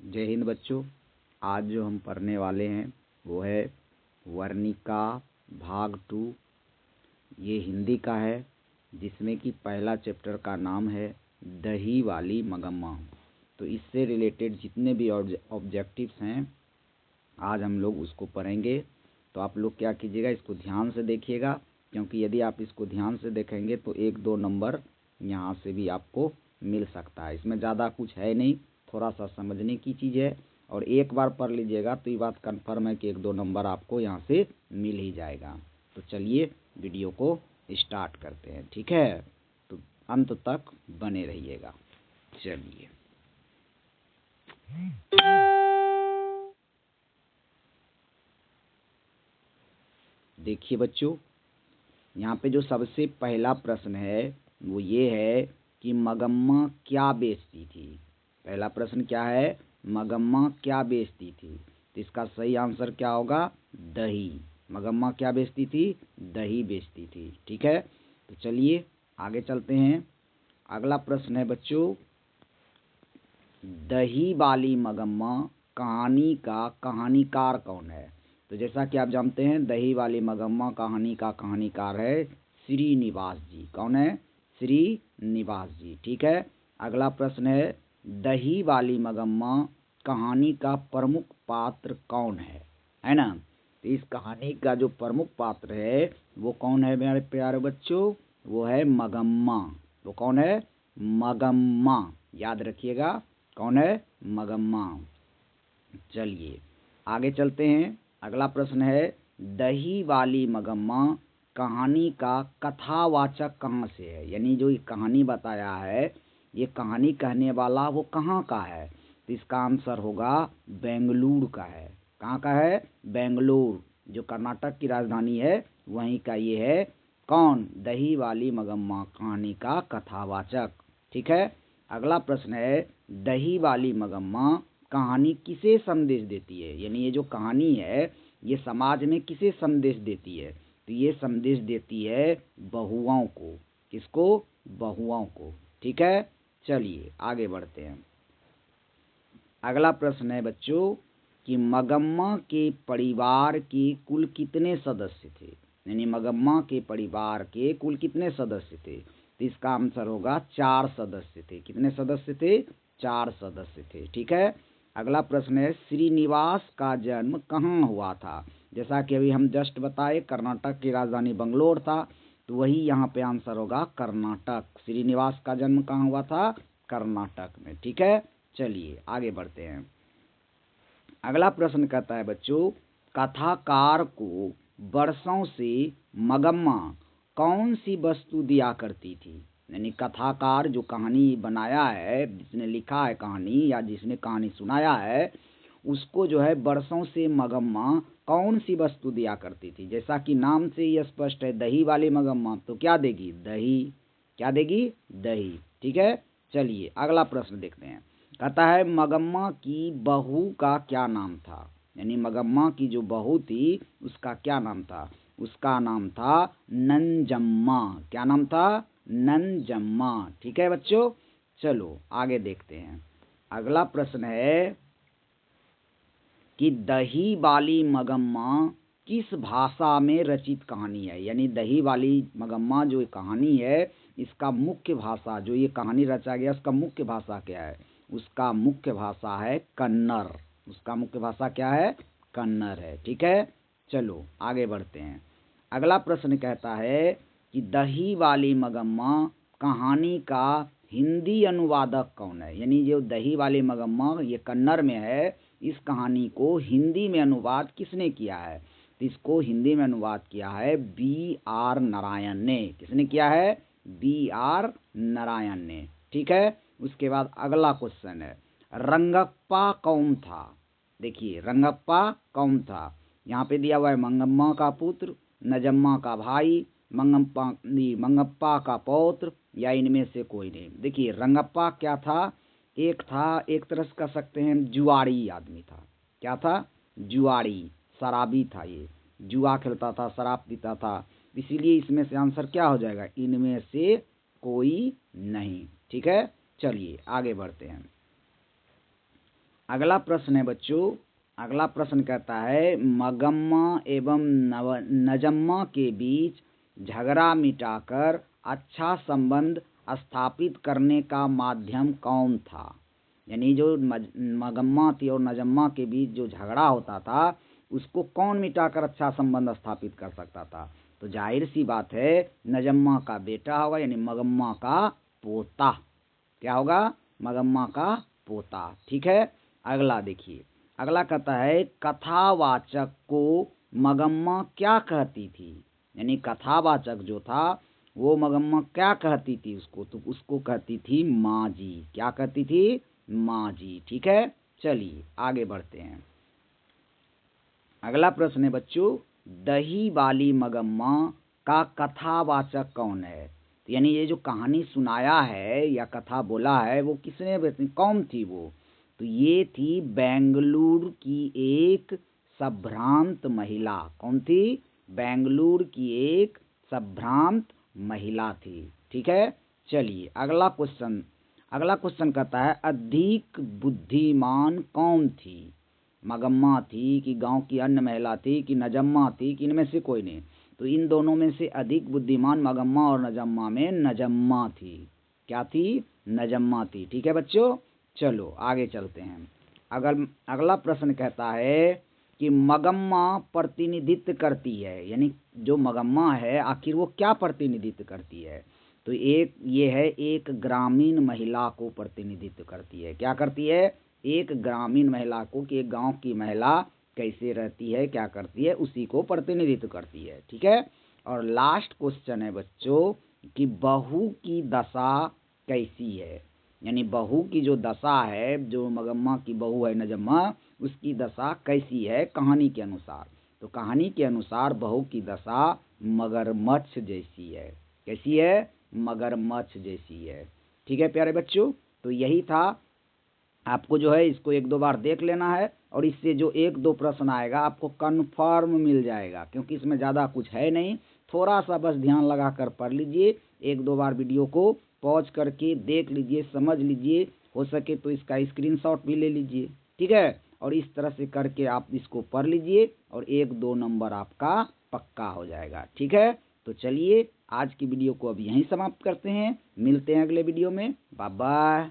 जय हिंद बच्चों। आज जो हम पढ़ने वाले हैं वो है वर्णिका भाग 2। ये हिंदी का है, जिसमें कि पहला चैप्टर का नाम है दही वाली मगम्मा। तो इससे रिलेटेड जितने भी ऑब्जेक्टिव्स हैं आज हम लोग उसको पढ़ेंगे। तो आप लोग क्या कीजिएगा, इसको ध्यान से देखिएगा, क्योंकि यदि आप इसको ध्यान से देखेंगे तो 1-2 नंबर यहाँ से भी आपको मिल सकता है। इसमें ज़्यादा कुछ है नहीं, थोड़ा सा समझने की चीज़ है, और एक बार पढ़ लीजिएगा तो ये बात कन्फर्म है कि 1-2 नंबर आपको यहाँ से मिल ही जाएगा। तो चलिए वीडियो को स्टार्ट करते हैं, ठीक है? तो अंत तक बने रहिएगा। चलिए, देखिए बच्चों, यहाँ पे जो सबसे पहला प्रश्न है वो ये है कि मगम्मा क्या बेचती थी। पहला प्रश्न क्या है? मगम्मा क्या बेचती थी। तो इसका सही आंसर क्या होगा? दही। मगम्मा क्या बेचती थी? दही बेचती थी, ठीक है। तो चलिए आगे चलते हैं। अगला प्रश्न है बच्चों, दही वाली मगम्मा कहानी का कहानीकार कौन है। तो जैसा कि आप जानते हैं, दही वाली मगम्मा कहानी का कहानीकार है श्रीनिवास जी। कौन है? श्रीनिवास जी, ठीक है। अगला प्रश्न है, दही वाली मगम्मा कहानी का प्रमुख पात्र कौन है ना। तो इस कहानी का जो प्रमुख पात्र है वो कौन है मेरे प्यारे बच्चों? वो है मगम्मा। वो कौन है? मगम्मा। याद रखिएगा, कौन है? मगम्मा। चलिए आगे चलते हैं। अगला प्रश्न है, दही वाली मगम्मा कहानी का कथावाचक कहाँ से है। यानी जो ये कहानी बताया है, ये कहानी कहने वाला वो कहाँ का है। तो इसका आंसर होगा बेंगलुरु का है। कहाँ का है? बेंगलुरु, जो कर्नाटक की राजधानी है, वहीं का ये है। कौन? दही वाली मगम्मा कहानी का कथावाचक, ठीक है। अगला प्रश्न है, दही वाली मगम्मा कहानी किसे संदेश देती है। यानी ये जो कहानी है ये समाज में किसे संदेश देती है। तो ये संदेश देती है बहुओं को। किसको? बहुओं को, ठीक है। चलिए आगे बढ़ते हैं। अगला प्रश्न है बच्चों कि मगम्मा के परिवार के कुल कितने सदस्य थे। यानी मगम्मा के परिवार के कुल कितने सदस्य थे। तो इसका आंसर होगा 4 सदस्य थे। कितने सदस्य थे? 4 सदस्य थे, ठीक है। अगला प्रश्न है, श्रीनिवास का जन्म कहाँ हुआ था। जैसा कि अभी हम जस्ट बताए, कर्नाटक की राजधानी बंगलोर था, तो वही यहाँ पे आंसर होगा कर्नाटक। श्रीनिवास का जन्म कहाँ हुआ था? कर्नाटक में, ठीक है। चलिए आगे बढ़ते हैं। अगला प्रश्न कहता है बच्चों, कथाकार को वर्षों से मगम्मा कौन सी वस्तु दिया करती थी। यानी कथाकार जो कहानी बनाया है, जिसने लिखा है कहानी या जिसने कहानी सुनाया है, उसको जो है वर्षों से मगम्मा कौन सी वस्तु दिया करती थी। जैसा कि नाम से ही स्पष्ट है, दही वाली मगम्मा, तो क्या देगी? दही। क्या देगी? दही, ठीक है। चलिए अगला प्रश्न देखते हैं। कहता है, मगम्मा की बहू का क्या नाम था। यानी मगम्मा की जो बहू थी उसका क्या नाम था। उसका नाम था नंजम्मा। क्या नाम था? नंजम्मा, ठीक है बच्चों। चलो आगे देखते हैं। अगला प्रश्न है कि दही वाली मगम्मा किस भाषा में रचित कहानी है। यानी दही वाली मगम्मा जो कहानी है, इसका मुख्य भाषा, जो ये कहानी रचा गया उसका मुख्य भाषा क्या है। उसका मुख्य भाषा है कन्नड़। उसका मुख्य भाषा क्या है? कन्नड़ है, ठीक है। चलो आगे बढ़ते हैं। अगला प्रश्न कहता है कि दही वाली मगम्मा कहानी का हिंदी अनुवादक कौन है। यानी जो दही वाली मगम्मा ये कन्नड़ में है, इस कहानी को हिंदी में अनुवाद किसने किया है। तो इसको हिंदी में अनुवाद किया है B.R. नारायण ने। किसने किया है? B.R. नारायण ने, ठीक है। उसके बाद अगला क्वेश्चन है, रंगप्पा कौन था। देखिए रंगप्पा कौन था। यहाँ पे दिया हुआ है मंगम्मा का पुत्र, नजम्मा का भाई, मंगप्पा का पौत्र, या इनमें से कोई नहीं। देखिए रंगप्पा क्या था? एक तरह से कह सकते हैं जुआरी आदमी था। क्या था? जुआरी, शराबी था। ये जुआ खेलता था, शराब पीता था, इसीलिए इसमें से आंसर क्या हो जाएगा? इनमें से कोई नहीं, ठीक है। चलिए आगे बढ़ते हैं। अगला प्रश्न है बच्चों, अगला प्रश्न कहता है मगम्मा एवं नजम्मा के बीच झगड़ा मिटाकर अच्छा संबंध स्थापित करने का माध्यम कौन था। यानी जो मगम्मा थी और नजम्मा के बीच जो झगड़ा होता था उसको कौन मिटाकर अच्छा संबंध स्थापित कर सकता था। तो जाहिर सी बात है नजम्मा का बेटा होगा, यानी मगम्मा का पोता। क्या होगा? मगम्मा का पोता। ठीक है, अगला देखिए, अगला कहता है कथावाचक को मगम्मा क्या कहती थी। यानी कथावाचक जो था वो मगम्मा क्या कहती थी उसको, तो उसको कहती थी माँ जी। क्या कहती थी? माँ जी। ठीक है, चलिए आगे बढ़ते हैं। अगला प्रश्न है बच्चों, दही वाली मगम्मा का कथावाचक कौन है। तो यानी ये जो कहानी सुनाया है या कथा बोला है वो किसने, कौन थी वो। तो ये थी बेंगलुरु की एक संभ्रांत महिला। कौन थी? बेंगलुरु की एक संभ्रांत महिला थी। ठीक है, चलिए अगला क्वेश्चन। अगला क्वेश्चन कहता है अधिक बुद्धिमान कौन थी। मगम्मा थी कि गांव की अन्य महिला थी कि नजम्मा थी कि इनमें से कोई नहीं। तो इन दोनों में से अधिक बुद्धिमान मगम्मा और नजम्मा में नजम्मा थी। क्या थी? नजम्मा थी। ठीक है बच्चों, चलो आगे चलते हैं। अगला प्रश्न कहता है कि मगम्मा प्रतिनिधित्व करती है, यानी जो मगम्मा है आखिर वो क्या प्रतिनिधित्व करती है। तो एक ये है एक ग्रामीण महिला को प्रतिनिधित्व करती है। क्या करती है? एक ग्रामीण महिला को, कि एक गांव की महिला कैसे रहती है, क्या करती है, उसी को प्रतिनिधित्व करती है। ठीक है, और लास्ट क्वेश्चन है बच्चों कि बहू की दशा कैसी है। यानी बहू की जो दशा है, जो मगम्मा की बहू है नजम्मा, उसकी दशा कैसी है कहानी के अनुसार। तो कहानी के अनुसार बहू की दशा मगरमच्छ जैसी है। कैसी है? मगरमच्छ जैसी है। ठीक है प्यारे बच्चों, तो यही था। आपको जो है इसको एक दो बार देख लेना है और इससे जो एक दो प्रश्न आएगा आपको कन्फर्म मिल जाएगा, क्योंकि इसमें ज़्यादा कुछ है नहीं। थोड़ा सा बस ध्यान लगा कर पढ़ लीजिए, एक दो बार वीडियो को पॉज करके देख लीजिए, समझ लीजिए, हो सके तो इसका स्क्रीनशॉट भी ले लीजिए। ठीक है, और इस तरह से करके आप इसको पढ़ लीजिए और एक दो नंबर आपका पक्का हो जाएगा। ठीक है, तो चलिए आज की वीडियो को अब यहीं समाप्त करते हैं। मिलते हैं अगले वीडियो में। Bye bye.